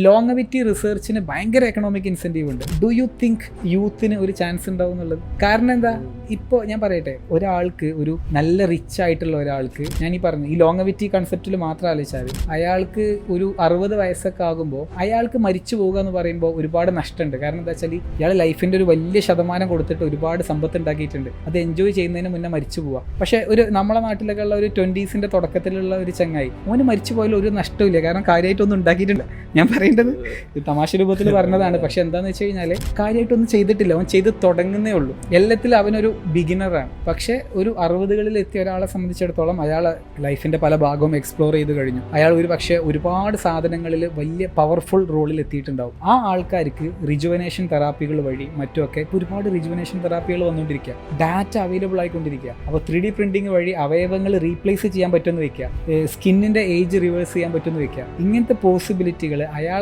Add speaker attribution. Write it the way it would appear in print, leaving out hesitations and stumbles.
Speaker 1: ലോങ്ങവിറ്റി റിസർച്ചിന് ഭയങ്കര economic incentive ഉണ്ട്. Do you think യൂത്തിന് ഒരു ചാൻസ് ഉണ്ടാവും എന്നുള്ളത്? കാരണം എന്താ, ഇപ്പോൾ ഞാൻ പറയട്ടെ, ഒരാൾക്ക് ഒരു നല്ല റിച്ച് ആയിട്ടുള്ള ഒരാൾക്ക്, ഞാൻ ഈ പറഞ്ഞു ഈ ലോങ്ങവിറ്റി കൺസെപ്റ്റിൽ മാത്രം ആലോചിച്ചാൽ അയാൾക്ക് ഒരു 60 വയസ്സൊക്കെ ആകുമ്പോൾ അയാൾക്ക് മരിച്ചു പോകുക എന്ന് പറയുമ്പോൾ ഒരുപാട് നഷ്ടമുണ്ട്. കാരണം എന്താ വെച്ചാൽ ഇയാൾ ലൈഫിൻ്റെ ഒരു വലിയ ശതമാനം കൊടുത്തിട്ട് ഒരുപാട് സമ്പത്ത് ഉണ്ടാക്കിയിട്ടുണ്ട്. അത് എൻജോയ് ചെയ്യുന്നതിന് മുന്നേ മരിച്ചു പോവുക. പക്ഷേ ഒരു നമ്മളെ നാട്ടിലൊക്കെ ഉള്ള ഒരു 20s തുടക്കത്തിലുള്ള ഒരു ചങ്ങായി, അവന് മരിച്ചു പോയാൽ ഒരു നഷ്ടമില്ല. കാരണം കാര്യമായിട്ടൊന്നും ഉണ്ടാക്കിയിട്ടില്ല. ഞാൻ പറയേണ്ടത് തമാശ രൂപത്തിൽ പറഞ്ഞതാണ്. പക്ഷെ എന്താണെന്ന് വെച്ച് കഴിഞ്ഞാൽ കാര്യമായിട്ടൊന്നും ചെയ്തിട്ടില്ല. അവൻ ചെയ്ത് തുടങ്ങുന്നേ ഉള്ളൂ. എല്ലാത്തിലും അവനൊരു ബിഗിനറാണ്. പക്ഷേ ഒരു 60കളിൽ എത്തിയ ഒരാളെ സംബന്ധിച്ചിടത്തോളം അയാൾ ലൈഫിൻ്റെ പല ഭാഗവും എക്സ്പ്ലോർ ചെയ്ത് കഴിഞ്ഞു. അയാൾ ഒരു പക്ഷേ ഒരുപാട് സാധനങ്ങളിൽ വലിയ പവർഫുൾ റോളിൽ എത്തിയിട്ടുണ്ടാവും. ആ ആൾക്കാർക്ക് റിജുവനേഷൻ തെറാപ്പികൾ വഴി മറ്റുമൊക്കെ ഒരുപാട് റിജുവനേഷൻ തെറാപ്പികൾ വന്നുകൊണ്ടിരിക്കുക. ഡാറ്റ അവൈലബിൾ ആയിക്കൊണ്ടിരിക്കുക. അപ്പോൾ 3D പ്രിൻറ്റിങ് വഴി അവയവങ്ങൾ റീപ്ലേസ് ചെയ്യാൻ പറ്റുമെന്ന് വെക്കുക, സ്കിന്നിൻ്റെ ഏജ് റിവേഴ്സ് ചെയ്യാൻ പറ്റുമെന്ന് വെക്കുക. ഇങ്ങനത്തെ പോസിബിലിറ്റികൾ അയാൾ